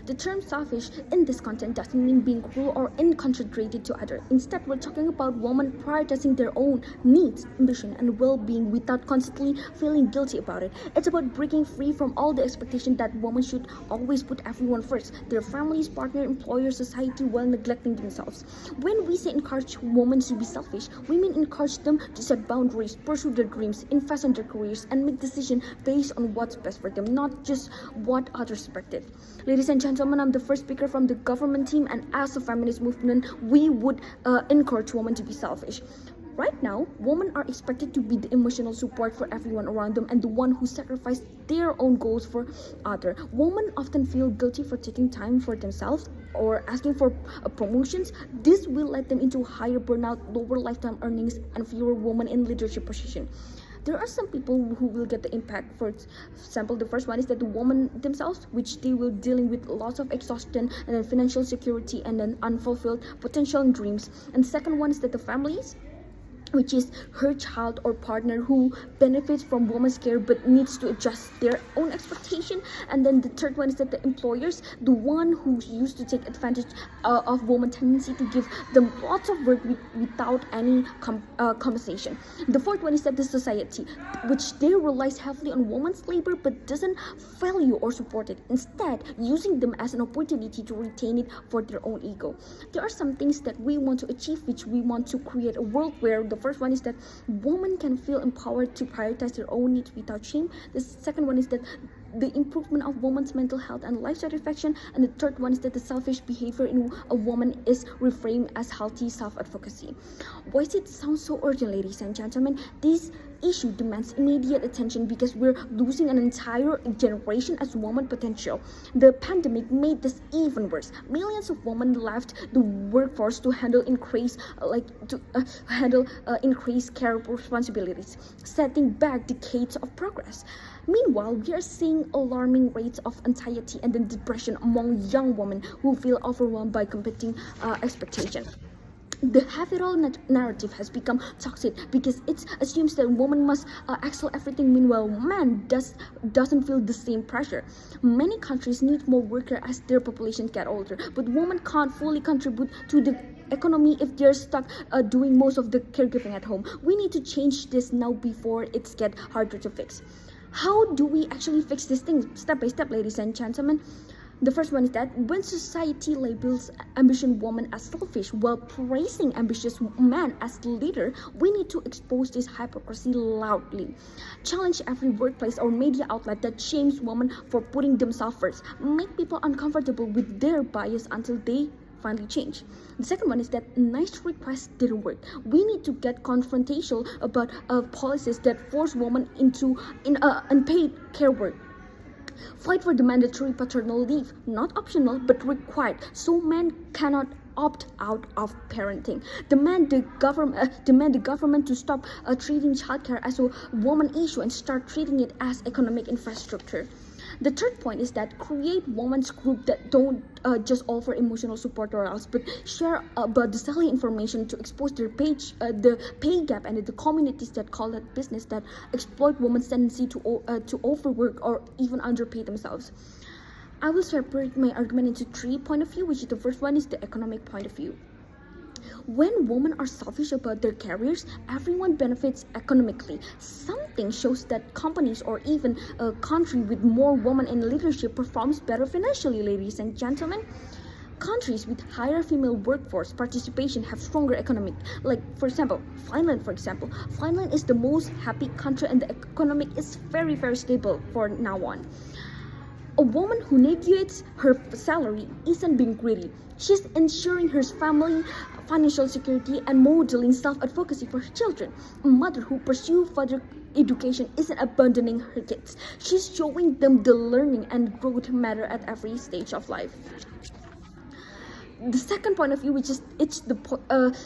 The term selfish in this content doesn't mean being cruel or inconsiderate to others. Instead, we're talking about women prioritizing their own needs, ambition, and well-being without constantly feeling guilty about it. It's about breaking free from all the expectation that women should always put everyone first, their families, partner, employer, society, while neglecting themselves. When we say encourage women to be selfish, we mean encourage them to set boundaries, pursue their dreams, invest in their careers, and make decisions based on what's best for them, not just what others expected. Ladies and gentlemen, I'm the first speaker from the government team, and as a feminist movement, we would encourage women to be selfish. Right now, women are expected to be the emotional support for everyone around them and the one who sacrifice their own goals for others. Women often feel guilty for taking time for themselves or asking for promotions. This will lead them into higher burnout, lower lifetime earnings, and fewer women in leadership positions. There are some people who will get the impact. For example, the first one is that the women themselves, which they will dealing with lots of exhaustion and then financial security and then unfulfilled potential and dreams. And second one is that the families, which is her child or partner who benefits from women's care but needs to adjust their own expectation. And then the third one is that the employers, the one who used to take advantage of women's tendency to give them lots of work without any compensation. The fourth one is that the society, which they relies heavily on women's labor but doesn't value or support it, instead using them as an opportunity to retain it for their own ego. There are some things that we want to achieve, which we want to create a world where the first one is that women can feel empowered to prioritize their own needs without shame. The second one is that the improvement of women's mental health and life satisfaction. And the third one is that the selfish behavior in a woman is reframed as healthy self-advocacy. Why does it sound so urgent, ladies and gentlemen? This issue demands immediate attention because we're losing an entire generation as woman potential. The pandemic made this even worse. Millions of women left the workforce to handle increased care responsibilities, setting back decades of progress. Meanwhile, we are seeing alarming rates of anxiety and then depression among young women who feel overwhelmed by competing expectations. The behavioral narrative has become toxic because it assumes that women must excel everything, meanwhile man doesn't feel the same pressure. Many countries need more workers as their population get older, but women can't fully contribute to the economy if they're stuck doing most of the caregiving at home. We need to change this now before it gets harder to fix. How do we actually fix this thing step by step, ladies and gentlemen? The first one is that when society labels ambitious women as selfish while praising ambitious men as leader, we need to expose this hypocrisy loudly. Challenge every workplace or media outlet that shames women for putting themselves first. Make people uncomfortable with their bias until they finally change. The second one is that nice requests didn't work. We need to get confrontational about policies that force women into unpaid care work. Fight for the mandatory paternal leave, not optional but required, so men cannot opt out of parenting. Demand the government to stop treating childcare as a woman issue and start treating it as economic infrastructure. The third point is that create women's group that don't just offer emotional support or else, but share about the salary information to expose their the pay gap and the communities that call it business that exploit women's tendency to overwork or even underpay themselves. I will separate my argument into 3 points of view, which is the first one is the economic point of view. When women are selfish about their careers, everyone benefits economically. Something shows that companies or even a country with more women in leadership performs better financially, ladies and gentlemen. Countries with higher female workforce participation have stronger economic. Like, for example, Finland. Finland is the most happy country and the economic is very, very stable for now on. A woman who negotiates her salary isn't being greedy. She's ensuring her family financial security and modeling self-advocacy for her children. A mother who pursues further education isn't abandoning her kids. She's showing them the learning and growth matter at every stage of life. The second point of view, which is it's the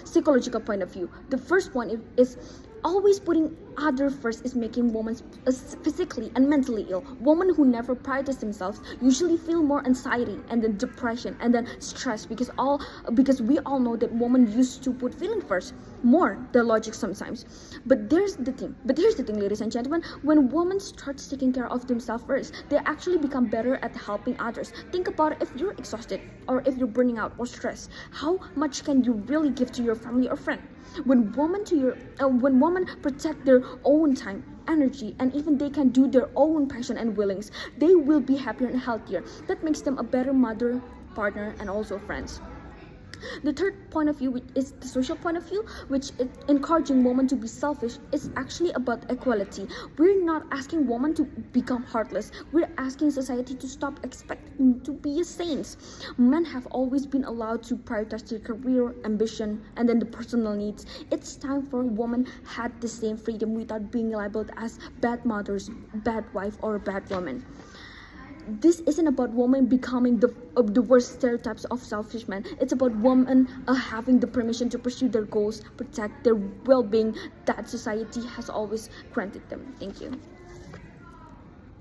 psychological point of view. The first one is always putting other first is making women physically and mentally ill. Women who never prioritize themselves usually feel more anxiety and then depression and then stress because we all know that women used to put feeling first more than logic sometimes. But here's the thing, ladies and gentlemen, when women start taking care of themselves first, they actually become better at helping others. Think about it, if you're exhausted or if you're burning out or stressed, how much can you really give to your family or friend? When women protect their own time, energy, and even they can do their own passion and willings, they will be happier and healthier. That makes them a better mother, partner, and also friends. The third point of view, which is the social point of view, which is encouraging women to be selfish, is actually about equality. We're not asking women to become heartless. We're asking society to stop expecting to be saints. Men have always been allowed to prioritize their career, ambition, and then the personal needs. It's time for women had the same freedom without being labeled as bad mothers, bad wife, or bad woman. This isn't about women becoming the worst stereotypes of selfish men. It's about women having the permission to pursue their goals, protect their well-being that society has always granted them. Thank you.